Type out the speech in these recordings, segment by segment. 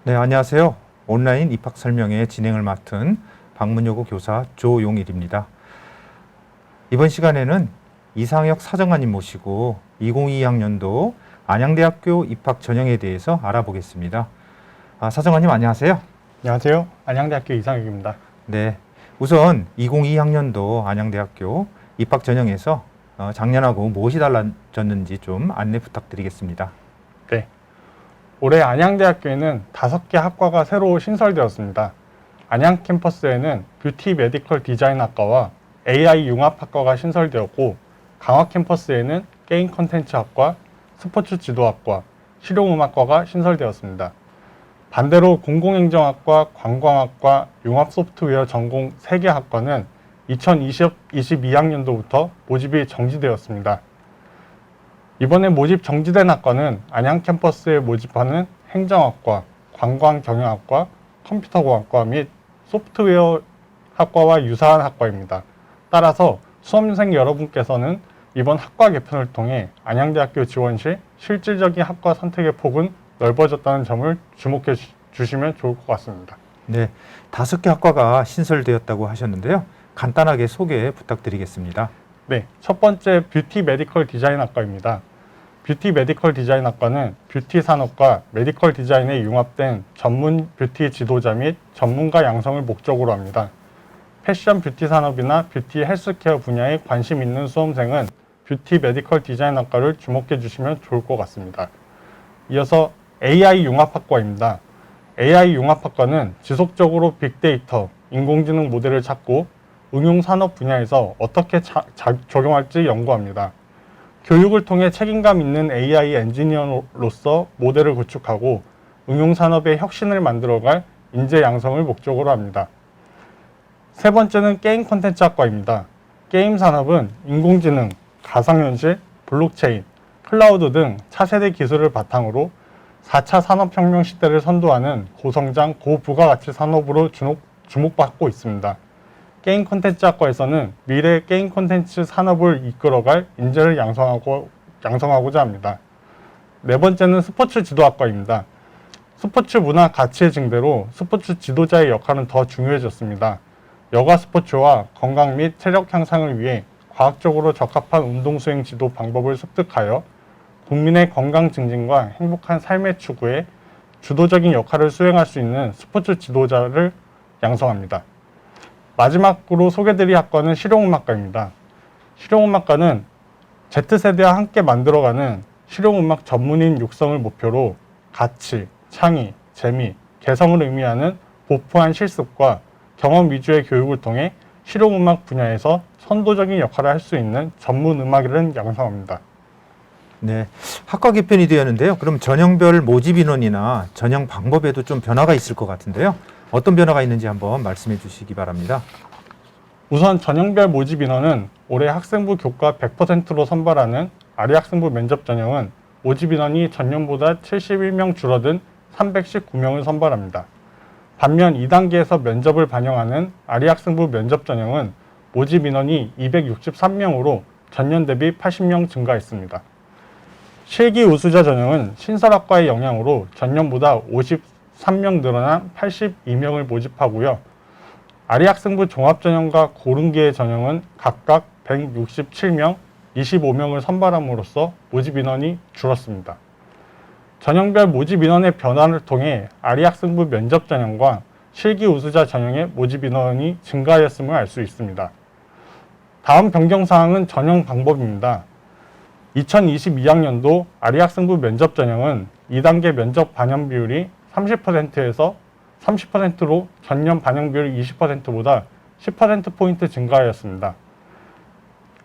네, 안녕하세요. 온라인 입학 설명회 진행을 맡은 방문여고 교사 조용일입니다. 이번 시간에는 이상혁 사정관님 모시고 2022학년도 안양대학교 입학 전형에 대해서 알아보겠습니다. 사정관님 안녕하세요. 안녕하세요. 안양대학교 이상혁입니다. 네, 우선 2022학년도 안양대학교 입학 전형에서 작년하고 무엇이 달라졌는지 좀 안내 부탁드리겠습니다. 네. 올해 안양대학교에는 5개 학과가 새로 신설되었습니다. 안양 캠퍼스에는 뷰티 메디컬 디자인학과와 AI 융합학과가 신설되었고, 강화 캠퍼스에는 게임 콘텐츠학과, 스포츠 지도학과, 실용음악과가 신설되었습니다. 반대로 공공행정학과, 관광학과, 융합소프트웨어 전공 3개 학과는 2022학년도부터 모집이 정지되었습니다. 이번에 모집 정지된 학과는 안양 캠퍼스에 모집하는 행정학과, 관광경영학과, 컴퓨터공학과 및 소프트웨어 학과와 유사한 학과입니다. 따라서 수험생 여러분께서는 이번 학과 개편을 통해 안양대학교 지원 시 실질적인 학과 선택의 폭은 넓어졌다는 점을 주목해 주시면 좋을 것 같습니다. 네, 5개 학과가 신설되었다고 하셨는데요. 간단하게 소개 부탁드리겠습니다. 네, 첫 번째 뷰티 메디컬 디자인학과입니다. 뷰티 메디컬 디자인학과는 뷰티 산업과 메디컬 디자인에 융합된 전문 뷰티 지도자 및 전문가 양성을 목적으로 합니다. 패션 뷰티 산업이나 뷰티 헬스케어 분야에 관심 있는 수험생은 뷰티 메디컬 디자인학과를 주목해 주시면 좋을 것 같습니다. 이어서 AI 융합학과입니다. AI 융합학과는 지속적으로 빅데이터, 인공지능 모델을 찾고 응용 산업 분야에서 어떻게 적용할지 연구합니다. 교육을 통해 책임감 있는 AI 엔지니어로서 모델을 구축하고 응용 산업의 혁신을 만들어갈 인재 양성을 목적으로 합니다. 세 번째는 게임 콘텐츠 학과입니다. 게임 산업은 인공지능, 가상현실, 블록체인, 클라우드 등 차세대 기술을 바탕으로 4차 산업혁명 시대를 선도하는 고성장, 고부가가치 산업으로 주목받고 있습니다. 게임 콘텐츠 학과에서는 미래 게임 콘텐츠 산업을 이끌어갈 인재를 양성하고자 합니다. 네 번째는 스포츠 지도학과입니다. 스포츠 문화 가치의 증대로 스포츠 지도자의 역할은 더 중요해졌습니다. 여가 스포츠와 건강 및 체력 향상을 위해 과학적으로 적합한 운동 수행 지도 방법을 습득하여 국민의 건강 증진과 행복한 삶의 추구에 주도적인 역할을 수행할 수 있는 스포츠 지도자를 양성합니다. 마지막으로 소개드릴 학과는 실용음악과입니다. 실용음악과는 Z세대와 함께 만들어가는 실용음악 전문인 육성을 목표로 가치, 창의, 재미, 개성을 의미하는 보프한 실습과 경험 위주의 교육을 통해 실용음악 분야에서 선도적인 역할을 할 수 있는 전문 음악인을 양성합니다. 네, 학과 개편이 되었는데요. 그럼 전형별 모집 인원이나 전형 방법에도 좀 변화가 있을 것 같은데요. 어떤 변화가 있는지 한번 말씀해 주시기 바랍니다. 우선 전형별 모집 인원은 올해 학생부 교과 100%로 선발하는 아리학생부 면접 전형은 모집 인원이 전년보다 71명 줄어든 319명을 선발합니다. 반면 2단계에서 면접을 반영하는 아리학생부 면접 전형은 모집 인원이 263명으로 전년 대비 80명 증가했습니다. 실기 우수자 전형은 신설학과의 영향으로 전년보다 53명 늘어난 82명을 모집하고요. 아리학생부 종합전형과 고른기의 전형은 각각 167명, 25명을 선발함으로써 모집 인원이 줄었습니다. 전형별 모집 인원의 변화를 통해 아리학생부 면접 전형과 실기 우수자 전형의 모집 인원이 증가하였음을 알 수 있습니다. 다음 변경사항은 전형 방법입니다. 2022학년도 아리학생부 면접 전형은 2단계 면접 반영 비율이 30%에서 30%로 전년 반영 비율 20%보다 10%포인트 증가하였습니다.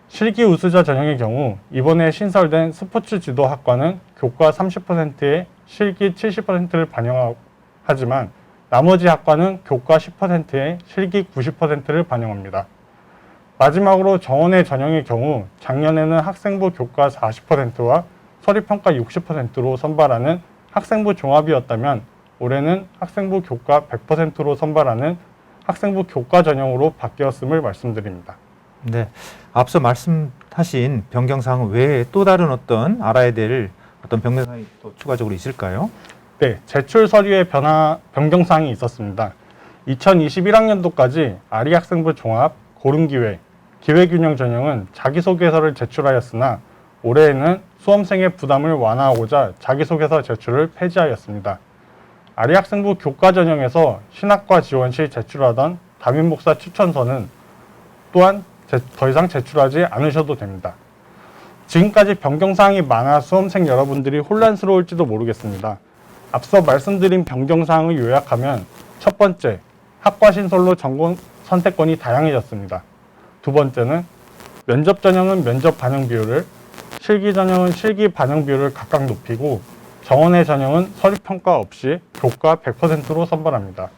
실기 우수자 전형의 경우 이번에 신설된 스포츠 지도 학과는 교과 30%에 실기 70%를 반영하지만 나머지 학과는 교과 10%에 실기 90%를 반영합니다. 마지막으로 정원의 전형의 경우 작년에는 학생부 교과 40%와 서류평가 60%로 선발하는 학생부 종합이었다면 올해는 학생부 교과 100%로 선발하는 학생부 교과 전형으로 바뀌었음을 말씀드립니다. 네, 앞서 말씀하신 변경사항 외에 또 다른 어떤 알아야 될 어떤 변경사항이 또 추가적으로 있을까요? 네, 제출 서류의 변경사항이 있었습니다. 2021학년도까지 아리학생부 종합, 고른기회, 기회균형 전형은 자기소개서를 제출하였으나 올해에는 수험생의 부담을 완화하고자 자기소개서 제출을 폐지하였습니다. 아리학생부 교과 전형에서 신학과 지원 시 제출하던 담임목사 추천서는 또한 더 이상 제출하지 않으셔도 됩니다. 지금까지 변경사항이 많아 수험생 여러분들이 혼란스러울지도 모르겠습니다. 앞서 말씀드린 변경사항을 요약하면 첫 번째, 학과 신설로 전공 선택권이 다양해졌습니다. 두 번째는 면접 전형은 면접 반영 비율을, 실기 전형은 실기 반영 비율을 각각 높이고 정원의 전형은 서류평가 없이 교과 100%로 선발합니다.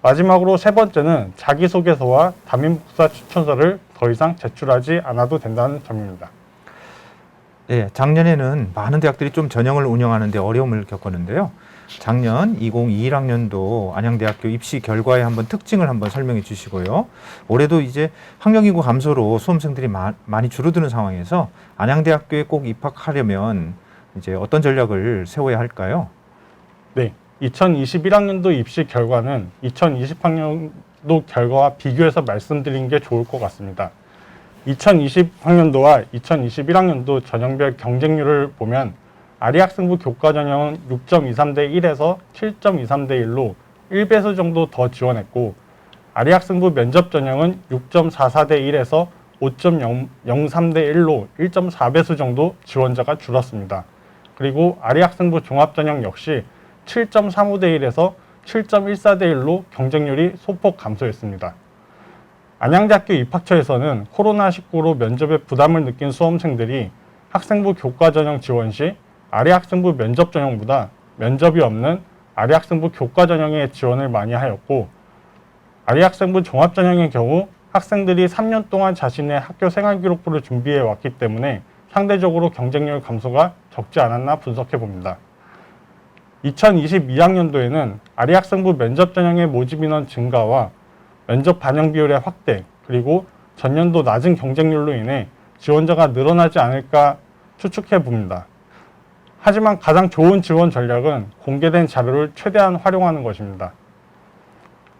마지막으로 세 번째는 자기소개서와 담임목사 추천서를 더 이상 제출하지 않아도 된다는 점입니다. 네, 작년에는 많은 대학들이 좀 전형을 운영하는 데 어려움을 겪었는데요. 작년 2021학년도 안양대학교 입시 결과의 한번 특징을 한번 설명해 주시고요. 올해도 이제 학령인구 감소로 수험생들이 많이 줄어드는 상황에서 안양대학교에 꼭 입학하려면 이제 어떤 전략을 세워야 할까요? 네, 2021학년도 입시 결과는 2020학년도 결과와 비교해서 말씀드린 게 좋을 것 같습니다. 2020학년도와 2021학년도 전형별 경쟁률을 보면 아리학생부 교과 전형은 6.23대 1에서 7.23대 1로 1배수 정도 더 지원했고 아리학생부 면접 전형은 6.44대 1에서 5.03대 1로 1.4배수 정도 지원자가 줄었습니다. 그리고 아리학생부 종합전형 역시 7.35대 1에서 7.14대 1로 경쟁률이 소폭 감소했습니다. 안양대학교 입학처에서는 코로나19로 면접에 부담을 느낀 수험생들이 학생부 교과 전형 지원 시 아리학생부 면접 전형보다 면접이 없는 아리학생부 교과 전형에 지원을 많이 하였고 아리학생부 종합 전형의 경우 학생들이 3년 동안 자신의 학교 생활 기록부를 준비해 왔기 때문에 상대적으로 경쟁률 감소가 적지 않았나 분석해 봅니다. 2022학년도에는 아리학생부 면접 전형의 모집 인원 증가와 면접 반영 비율의 확대, 그리고 전년도 낮은 경쟁률로 인해 지원자가 늘어나지 않을까 추측해 봅니다. 하지만 가장 좋은 지원 전략은 공개된 자료를 최대한 활용하는 것입니다.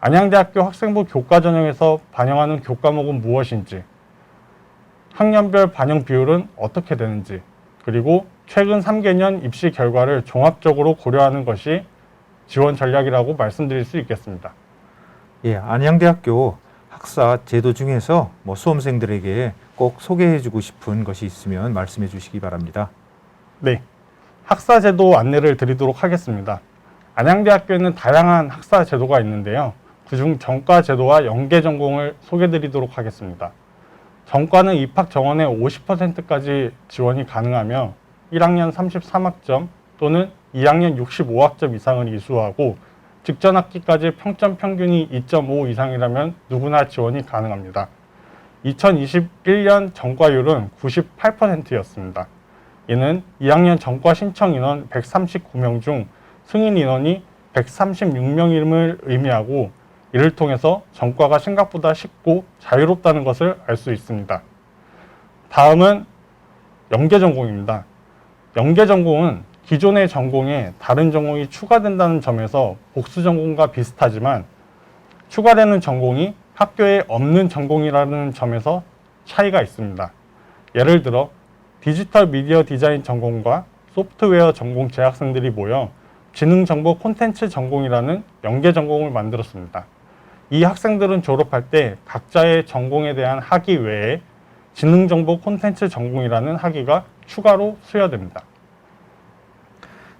안양대학교 학생부 교과 전형에서 반영하는 교과목은 무엇인지, 학년별 반영 비율은 어떻게 되는지, 그리고 최근 3개년 입시 결과를 종합적으로 고려하는 것이 지원 전략이라고 말씀드릴 수 있겠습니다. 예, 안양대학교 학사 제도 중에서 수험생들에게 꼭 소개해주고 싶은 것이 있으면 말씀해 주시기 바랍니다. 네, 학사 제도 안내를 드리도록 하겠습니다. 안양대학교에는 다양한 학사 제도가 있는데요. 그중 전과 제도와 연계 전공을 소개해 드리도록 하겠습니다. 전과는 입학 정원의 50%까지 지원이 가능하며 1학년 33학점 또는 2학년 65학점 이상을 이수하고 직전 학기까지 평점 평균이 2.5 이상이라면 누구나 지원이 가능합니다. 2021년 전과율은 98%였습니다. 이는 2학년 전과 신청 인원 139명 중 승인 인원이 136명임을 의미하고 이를 통해서 전과가 생각보다 쉽고 자유롭다는 것을 알 수 있습니다. 다음은 연계전공입니다. 연계전공은 기존의 전공에 다른 전공이 추가된다는 점에서 복수전공과 비슷하지만 추가되는 전공이 학교에 없는 전공이라는 점에서 차이가 있습니다. 예를 들어 디지털 미디어 디자인 전공과 소프트웨어 전공 재학생들이 모여 지능정보 콘텐츠 전공이라는 연계 전공을 만들었습니다. 이 학생들은 졸업할 때 각자의 전공에 대한 학위 외에 지능정보 콘텐츠 전공이라는 학위가 추가로 수여됩니다.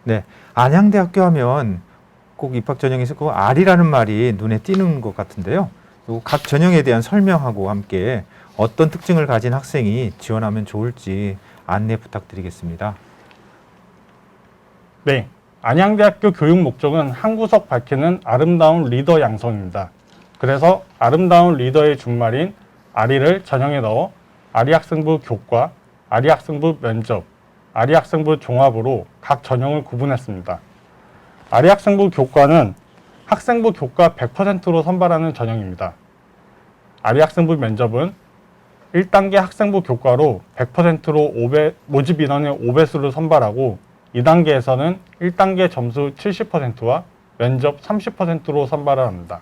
네, 안양대학교 하면 꼭 입학 전형에서 그 R이라는 말이 눈에 띄는 것 같은데요. 각 전형에 대한 설명하고 함께 어떤 특징을 가진 학생이 지원하면 좋을지 안내 부탁드리겠습니다. 네, 안양대학교 교육 목적은 한 구석 밝히는 아름다운 리더 양성입니다. 그래서 아름다운 리더의 준말인 아리를 전형에 넣어 아리학생부 교과, 아리학생부 면접, 아리학생부 종합으로 각 전형을 구분했습니다. 아리학생부 교과는 학생부 교과 100%로 선발하는 전형입니다. 아리학생부 면접은 1단계 학생부 교과로 100%로 모집 인원의 5배수를 선발하고 2단계에서는 1단계 점수 70%와 면접 30%로 선발을 합니다.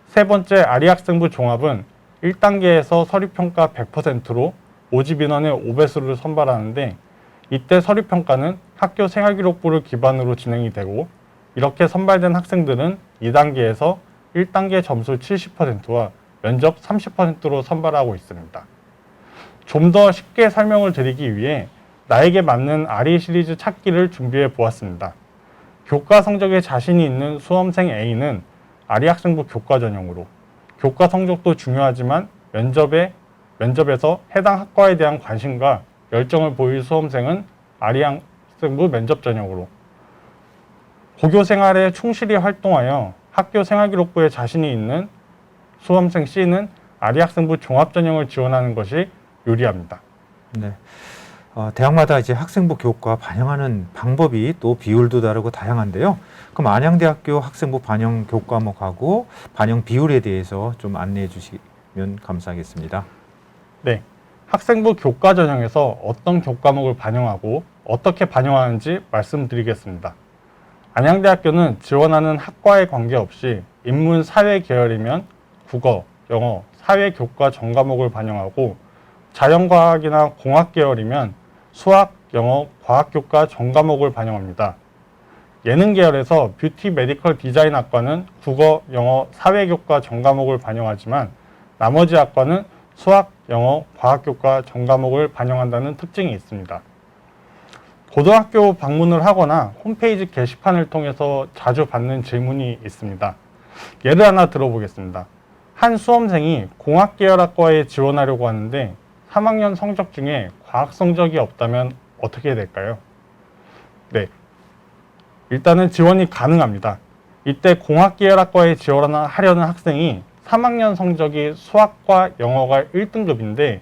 세 번째 아리학생부 종합은 1단계에서 서류평가 100%로 모집 인원의 5배수를 선발하는데 이때 서류평가는 학교 생활기록부를 기반으로 진행이 되고 이렇게 선발된 학생들은 2단계에서 1단계 점수 70%와 면접 30%로 선발하고 있습니다. 좀 더 쉽게 설명을 드리기 위해 나에게 맞는 아리 시리즈 찾기를 준비해 보았습니다. 교과 성적에 자신이 있는 수험생 A는 아리 학생부 교과 전형으로 교과 성적도 중요하지만 면접에서 해당 학과에 대한 관심과 열정을 보일 수험생은 아리 학생부 면접 전형으로 고교 생활에 충실히 활동하여 학교 생활기록부에 자신이 있는 수험생 C는 아리 학생부 종합 전형을 지원하는 것이 유리합니다. 네. 대학마다 이제 학생부 교과 반영하는 방법이 또 비율도 다르고 다양한데요. 그럼 안양대학교 학생부 반영 교과목하고 반영 비율에 대해서 좀 안내해 주시면 감사하겠습니다. 네, 학생부 교과 전형에서 어떤 교과목을 반영하고 어떻게 반영하는지 말씀드리겠습니다. 안양대학교는 지원하는 학과에 관계없이 인문 사회 계열이면 국어, 영어, 사회 교과 전 과목을 반영하고 자연과학이나 공학 계열이면 수학, 영어, 과학 교과 전 과목을 반영합니다. 예능 계열에서 뷰티 메디컬 디자인 학과는 국어, 영어, 사회 교과 전 과목을 반영하지만 나머지 학과는 수학, 영어, 과학 교과 전 과목을 반영한다는 특징이 있습니다. 고등학교 방문을 하거나 홈페이지 게시판을 통해서 자주 받는 질문이 있습니다. 예를 하나 들어보겠습니다. 한 수험생이 공학 계열 학과에 지원하려고 하는데 3학년 성적 중에 과학 성적이 없다면 어떻게 될까요? 네, 일단은 지원이 가능합니다. 이때 공학 계열 학과에 지원하려는 학생이 3학년 성적이 수학과 영어가 1등급인데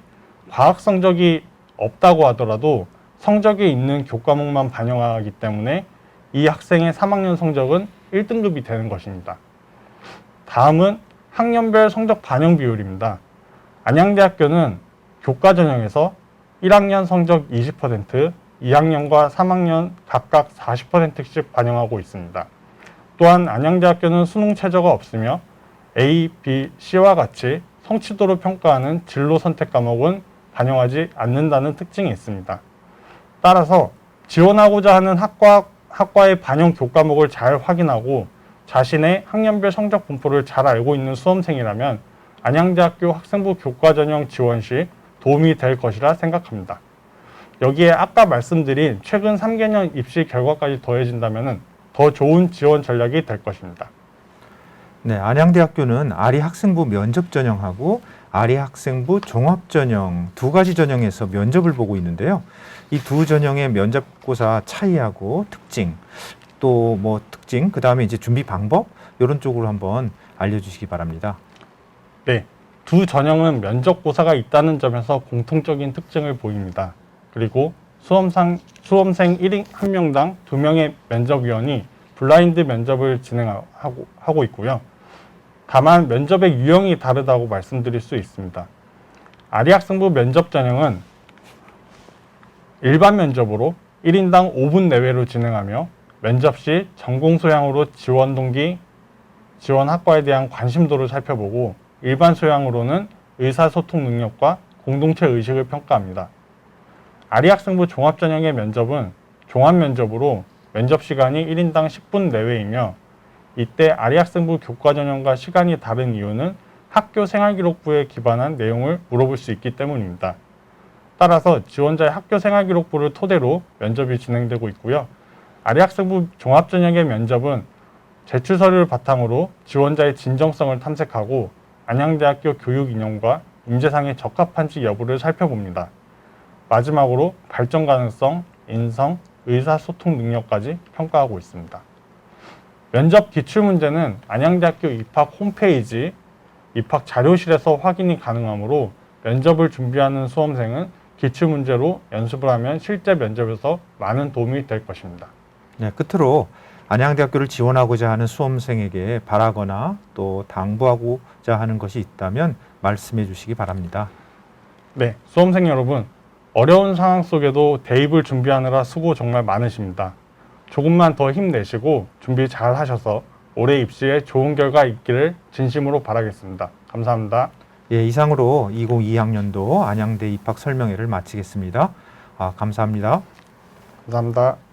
과학 성적이 없다고 하더라도 성적이 있는 교과목만 반영하기 때문에 이 학생의 3학년 성적은 1등급이 되는 것입니다. 다음은 학년별 성적 반영 비율입니다. 안양대학교는 교과 전형에서 1학년 성적 20%, 2학년과 3학년 각각 40%씩 반영하고 있습니다. 또한 안양대학교는 수능 최저가 없으며 A, B, C와 같이 성취도로 평가하는 진로 선택 과목은 반영하지 않는다는 특징이 있습니다. 따라서 지원하고자 하는 학과의 반영 교과목을 잘 확인하고 자신의 학년별 성적 분포를 잘 알고 있는 수험생이라면 안양대학교 학생부 교과 전형 지원 시 도움이 될 것이라 생각합니다. 여기에 아까 말씀드린 최근 3개년 입시 결과까지 더해진다면 더 좋은 지원 전략이 될 것입니다. 네, 안양대학교는 아리 학생부 면접 전형하고 아리 학생부 종합 전형 두 가지 전형에서 면접을 보고 있는데요. 이 두 전형의 면접고사 차이하고 특징, 또 뭐 특징, 그 다음에 이제 준비 방법 이런 쪽으로 한번 알려주시기 바랍니다. 네, 두 전형은 면접고사가 있다는 점에서 공통적인 특징을 보입니다. 그리고 수험생 1명당 2명의 면접위원이 블라인드 면접을 진행하고 있고요. 다만 면접의 유형이 다르다고 말씀드릴 수 있습니다. 아리 학생부 면접 전형은 일반 면접으로 1인당 5분 내외로 진행하며 면접 시 전공 소양으로 지원 동기, 지원 학과에 대한 관심도를 살펴보고 일반 소양으로는 의사소통 능력과 공동체 의식을 평가합니다. 아리 학생부 종합 전형의 면접은 종합 면접으로 면접 시간이 1인당 10분 내외이며 이때 아리 학생부 교과 전형과 시간이 다른 이유는 학교 생활기록부에 기반한 내용을 물어볼 수 있기 때문입니다. 따라서 지원자의 학교 생활기록부를 토대로 면접이 진행되고 있고요. 아리 학생부 종합 전형의 면접은 제출 서류를 바탕으로 지원자의 진정성을 탐색하고 안양대학교 교육 이념과 임재상에 적합한지 여부를 살펴봅니다. 마지막으로 발전 가능성, 인성, 의사소통 능력까지 평가하고 있습니다. 면접 기출문제는 안양대학교 입학 홈페이지, 입학 자료실에서 확인이 가능하므로 면접을 준비하는 수험생은 기출문제로 연습을 하면 실제 면접에서 많은 도움이 될 것입니다. 네, 끝으로 안양대학교를 지원하고자 하는 수험생에게 바라거나 또 당부하고자 하는 것이 있다면 말씀해 주시기 바랍니다. 네, 수험생 여러분, 어려운 상황 속에도 대입을 준비하느라 수고 정말 많으십니다. 조금만 더 힘내시고 준비 잘 하셔서 올해 입시에 좋은 결과 있기를 진심으로 바라겠습니다. 감사합니다. 예, 이상으로 2022학년도 안양대 입학 설명회를 마치겠습니다. 감사합니다. 감사합니다.